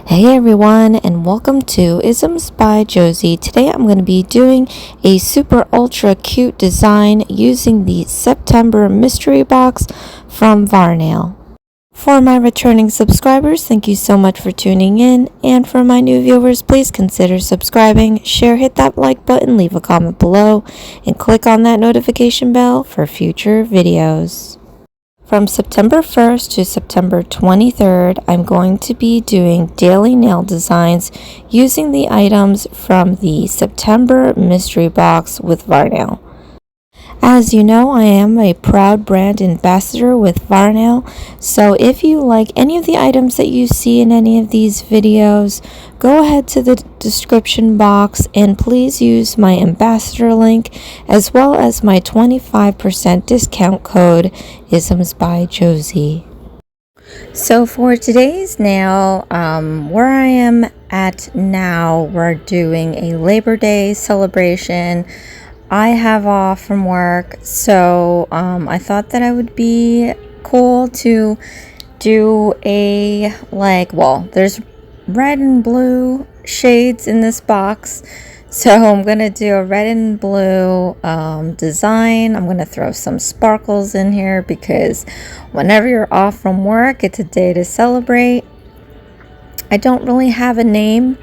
Hey everyone, and welcome to Isms by Josie. Today I'm going to be doing a super ultra cute design using the September mystery box from Varnail. For my returning subscribers, thank you so much for tuning in, and for my new viewers, please consider subscribing, share, hit that like button, leave a comment below, and click on that notification bell for future videos. From September 1st to September 23rd, I'm going to be doing daily nail designs using the items from the September mystery box with Varnail. As you know, I am a proud brand ambassador with Varnail, so if you like any of the items that you see in any of these videos, go ahead to the description box and please use my ambassador link as well as my 25% discount code Isms by Josie. So for today's nail, where I am at now, we're doing a Labor Day celebration. I have off from work, so I thought that I would be cool to do a there's red and blue shades in this box, so I'm gonna do a red and blue design. I'm gonna throw some sparkles in here because whenever you're off from work, it's a day to celebrate. I don't really have a name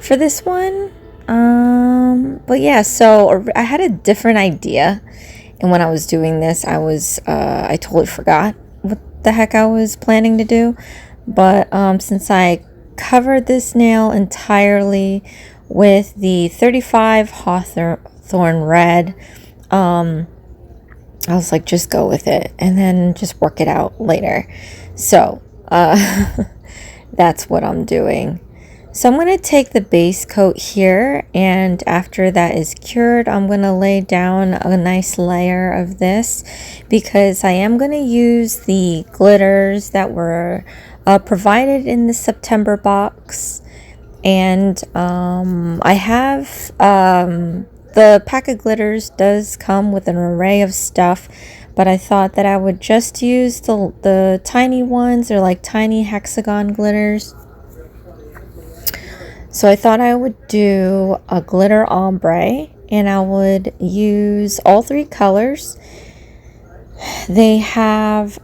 for this one. But yeah, so I had a different idea, and when I was doing this, I totally forgot what the heck I was planning to do. But since I covered this nail entirely with the 35 Hawthorne Red, I was like, just go with it and then just work it out later. So that's what I'm doing. So I'm going to take the base coat here, and after that is cured, I'm going to lay down a nice layer of this because I am going to use the glitters that were provided in the September box. And I have the pack of glitters does come with an array of stuff, but I thought that I would just use the tiny ones. They're like tiny hexagon glitters. So I thought I would do a glitter ombre, and I would use all three colors. They have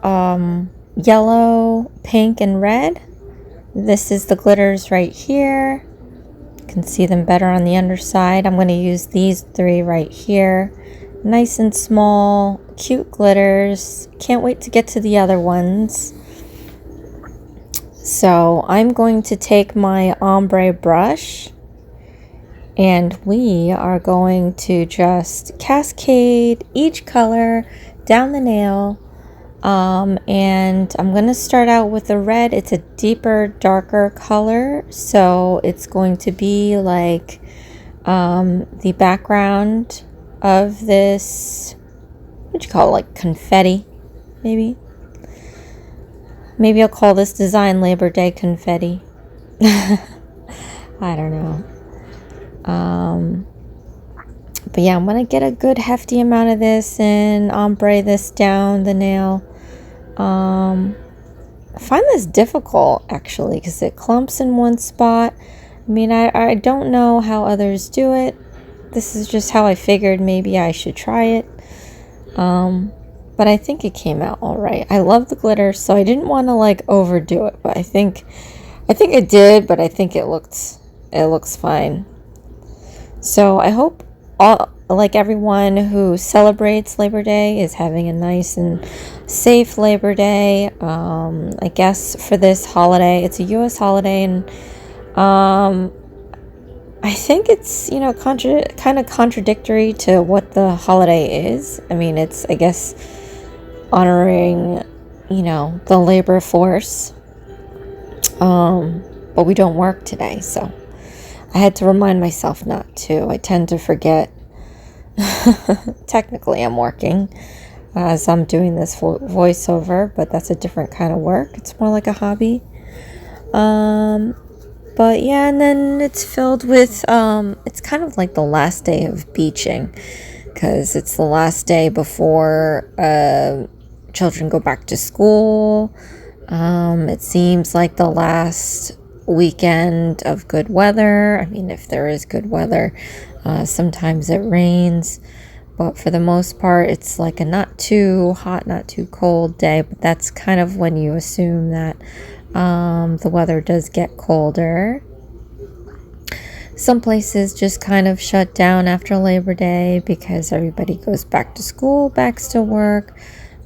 yellow, pink, and red. This is the glitters right here. You can see them better on the underside. I'm going to use these three right here. Nice and small, cute glitters. Can't wait to get to the other ones. So I'm going to take my ombre brush, and we are going to just cascade each color down the nail. And I'm going to start out with the red. It's a deeper, darker color, so it's going to be like the background of this, what do you call it, like confetti, maybe? Maybe I'll call this design Labor Day Confetti. I don't know. But yeah, I'm going to get a good hefty amount of this and ombre this down the nail. I find this difficult actually because it clumps in one spot. I mean, I don't know how others do it. This is just how I figured maybe I should try it. But I think it came out all right. I love the glitter, so I didn't want to like overdo it, but I think it did, but I think it looks fine. So I hope everyone who celebrates Labor Day is having a nice and safe Labor Day. I guess for this holiday, it's a U.S. holiday, and I think it's, kind of contradictory to what the holiday is. I mean, it's, I guess, honoring, the labor force. But we don't work today, so I had to remind myself not to. I tend to forget. Technically, I'm working as I'm doing this voiceover, but that's a different kind of work. It's more like a hobby. But yeah, and then it's filled with, it's kind of like the last day of beaching, because it's the last day before children go back to school. It seems like the last weekend of good weather. I mean, if there is good weather, sometimes it rains, but for the most part, it's like a not too hot, not too cold day. But that's kind of when you assume that the weather does get colder. Some places just kind of shut down after Labor Day because everybody goes back to school, back to work,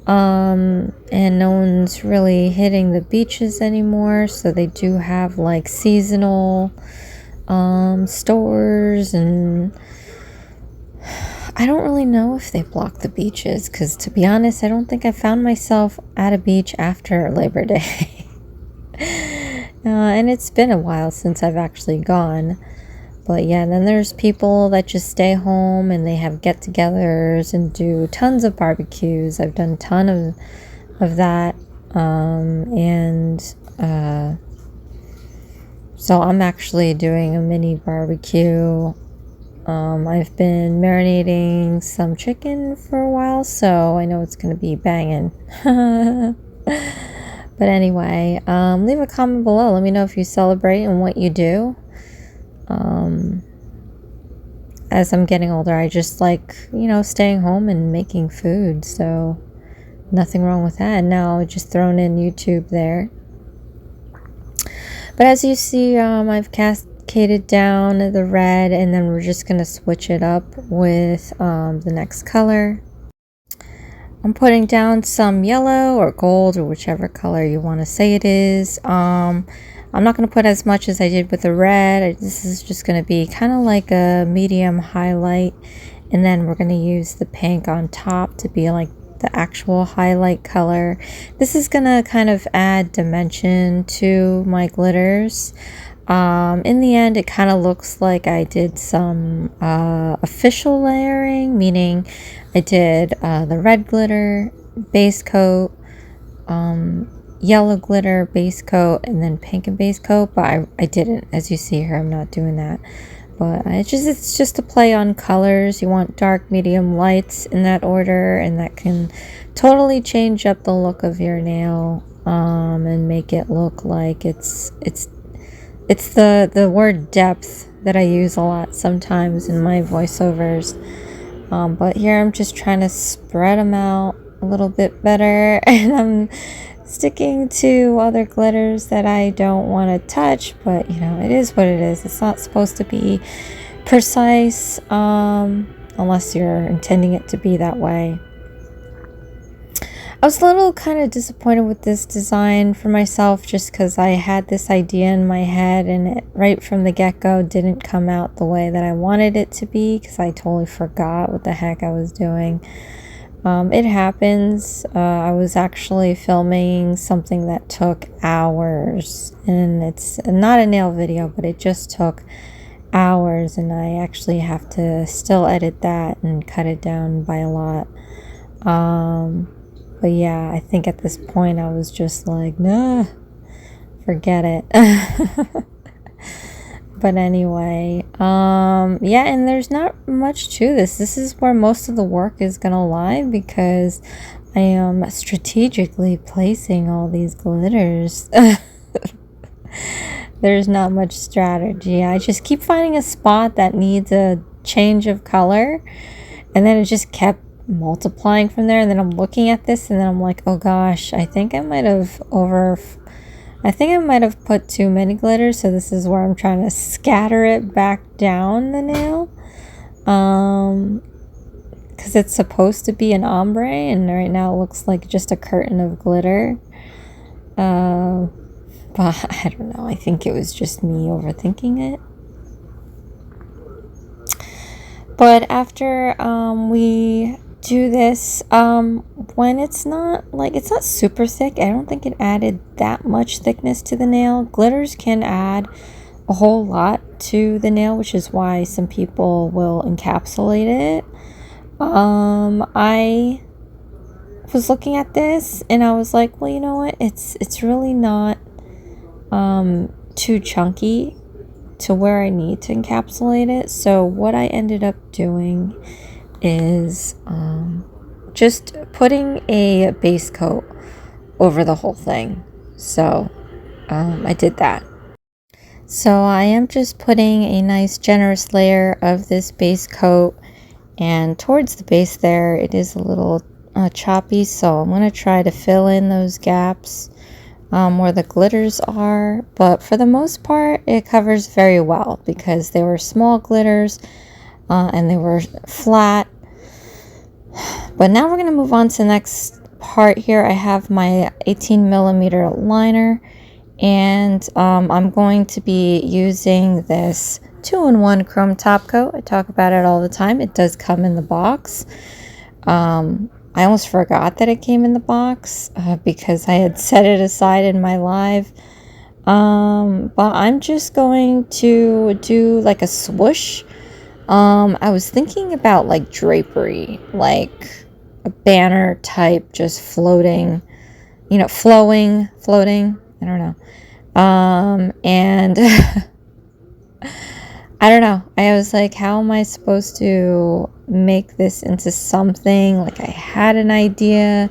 and no one's really hitting the beaches anymore. So they do have like seasonal stores, and I don't really know if they block the beaches because, to be honest, I don't think I found myself at a beach after Labor Day. And it's been a while since I've actually gone. But yeah, then there's people that just stay home and they have get-togethers and do tons of barbecues. I've done a ton of that. So I'm actually doing a mini barbecue. I've been marinating some chicken for a while, so I know it's going to be banging. But anyway, leave a comment below. Let me know if you celebrate and what you do. As I'm getting older, I just like, staying home and making food, so nothing wrong with that. And now just thrown in YouTube there. But as you see, I've cascaded down the red, and then we're just going to switch it up with the next color. I'm putting down some yellow or gold or whichever color you want to say it is. I'm not going to put as much as I did with the red. This is just going to be kind of like a medium highlight. And then we're going to use the pink on top to be like the actual highlight color. This is going to kind of add dimension to my glitters. In the end, it kind of looks like I did some official layering, meaning I did the red glitter, base coat, yellow glitter, base coat, and then pink and base coat, but I didn't. As you see here, I'm not doing that. But it's just a play on colors. You want dark, medium, lights in that order, and that can totally change up the look of your nail and make it look like it's the word depth that I use a lot sometimes in my voiceovers. But here I'm just trying to spread them out a little bit better, and I'm sticking to other glitters that I don't want to touch, but it is what it is. It's not supposed to be precise unless you're intending it to be that way. I was a little kind of disappointed with this design for myself just because I had this idea in my head, and it right from the get-go didn't come out the way that I wanted it to be because I totally forgot what the heck I was doing. It happens. I was actually filming something that took hours, and it's not a nail video, but it just took hours, and I actually have to still edit that and cut it down by a lot. But yeah, I think at this point I was just like, nah, forget it. But anyway, yeah, and there's not much to this. This is where most of the work is gonna lie because I am strategically placing all these glitters. There's not much strategy. I just keep finding a spot that needs a change of color, and then it just kept multiplying from there. And then I'm looking at this, and then I'm like, oh gosh, I think I might have put too many glitters, so this is where I'm trying to scatter it back down the nail. Because it's supposed to be an ombre, and right now it looks like just a curtain of glitter. But I don't know, I think it was just me overthinking it. But after we do this, when it's not super thick, I don't think it added that much thickness to the nail. Glitters can add a whole lot to the nail, which is why some people will encapsulate it. I was looking at this and I was like, well, you know what, it's really not too chunky to where I need to encapsulate it. So what I ended up doing is just putting a base coat over the whole thing. So I did that. So I am just putting a nice generous layer of this base coat, and towards the base there it is a little choppy, so I'm going to try to fill in those gaps where the glitters are, but for the most part it covers very well because they were small glitters and they were flat. But now we're going to move on to the next part here. I have my 18 millimeter liner, and I'm going to be using this 2-in-1 chrome top coat. I talk about it all the time. It does come in the box. I almost forgot that it came in the box because I had set it aside in my live. But I'm just going to do like a swoosh. I was thinking about like drapery, like a banner type, just floating, you know, floating. I don't know. And I don't know. I was like, how am I supposed to make this into something? Like, I had an idea.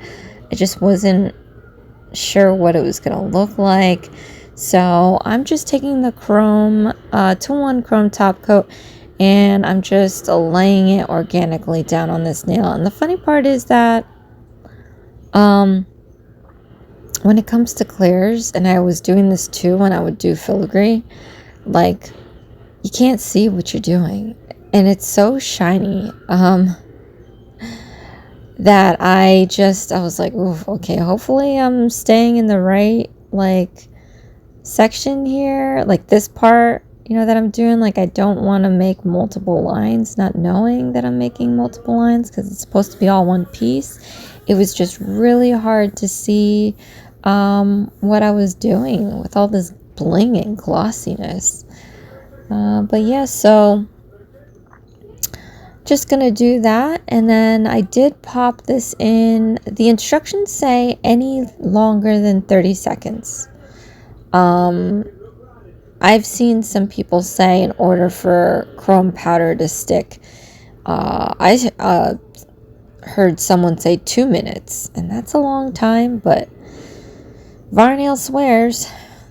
I just wasn't sure what it was going to look like. So I'm just taking the chrome, 2-in-1 chrome top coat, and I'm just laying it organically down on this nail. And the funny part is that, when it comes to clears, and I was doing this too when I would do filigree, like, you can't see what you're doing, and it's so shiny that I was like, oof, okay, hopefully I'm staying in the right like section here, like this part, you know, that I'm doing. Like, I don't want to make multiple lines not knowing that I'm making multiple lines because it's supposed to be all one piece. It was just really hard to see what I was doing with all this bling and glossiness. But yeah, so just gonna do that, and then I did pop this in. The instructions say any longer than 30 seconds. I've seen some people say in order for chrome powder to stick, I heard someone say 2 minutes, and that's a long time, but Varnail swears.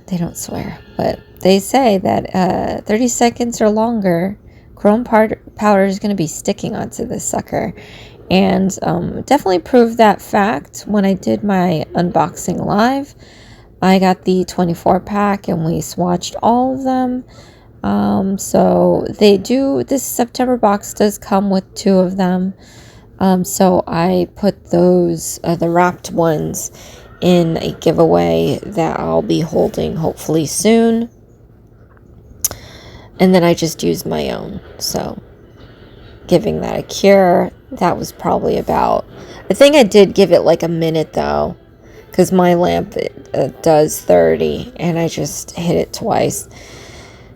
They don't swear, but they say that 30 seconds or longer, chrome powder is going to be sticking onto this sucker. And definitely proved that fact when I did my unboxing live. I got the 24 pack and we swatched all of them. So this September box does come with 2 of them. So I put those, the wrapped ones, in a giveaway that I'll be holding hopefully soon. And then I just used my own. So giving that a cure, that was probably about, I think I did give it like a minute though, because my lamp does 30 and I just hit it twice.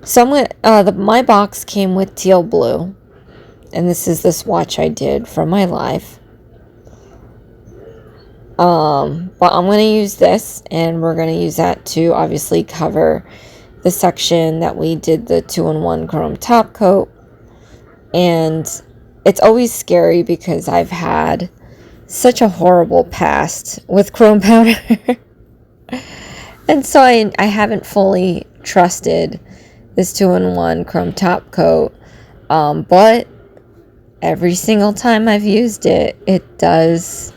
So I'm gonna, my box came with teal blue, and this is the swatch I did from my live. But I'm going to use this, and we're going to use that to obviously cover the section that we did the 2-in-1 chrome top coat. And it's always scary because I've had such a horrible past with chrome powder. And so I haven't fully trusted this 2-in-1 chrome top coat. But every single time I've used it, it does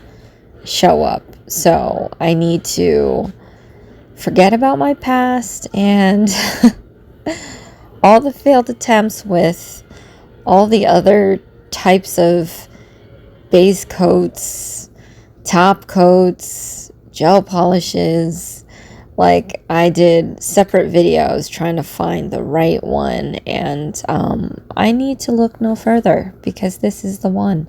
show up. So I need to forget about my past and all the failed attempts with all the other types of base coats, top coats, gel polishes. Like, I did separate videos trying to find the right one, and I need to look no further because this is the one.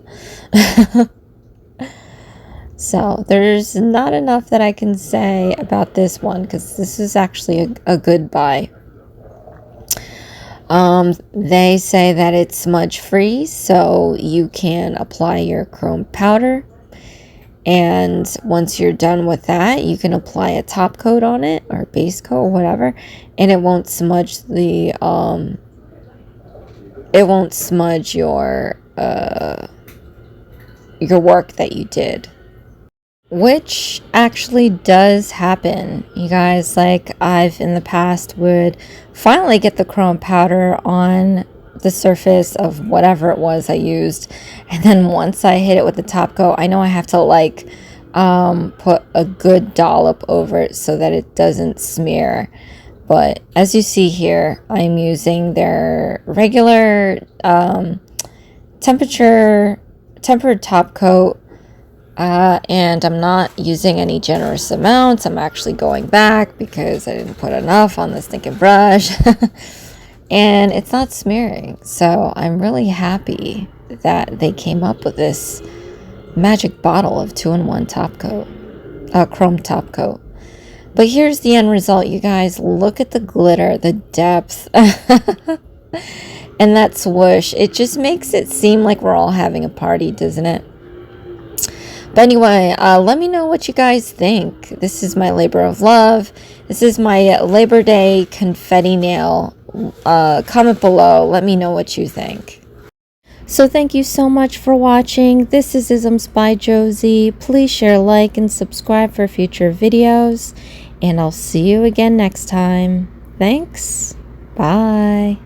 So there's not enough that I can say about this one because this is actually a good buy. They say that it's smudge free, so you can apply your chrome powder, and once you're done with that, you can apply a top coat on it or base coat or whatever, and it won't smudge your work that you did. which actually does happen, you guys. Like, I've in the past would finally get the chrome powder on the surface of whatever it was I used, and then once I hit it with the top coat, I know I have to like put a good dollop over it so that it doesn't smear. But as you see here, I'm using their regular tempered top coat, and I'm not using any generous amounts. I'm actually going back because I didn't put enough on the stinking brush. And it's not smearing. So I'm really happy that they came up with this magic bottle of 2-in-1 top coat, chrome top coat. But here's the end result, you guys. Look at the glitter, the depth, and that swoosh. It just makes it seem like we're all having a party, doesn't it? But anyway, let me know what you guys think. This is my labor of love. This is my Labor Day confetti nail. Comment below. Let me know what you think. So thank you so much for watching. This is Isms by Josie. Please share, like, and subscribe for future videos. And I'll see you again next time. Thanks. Bye.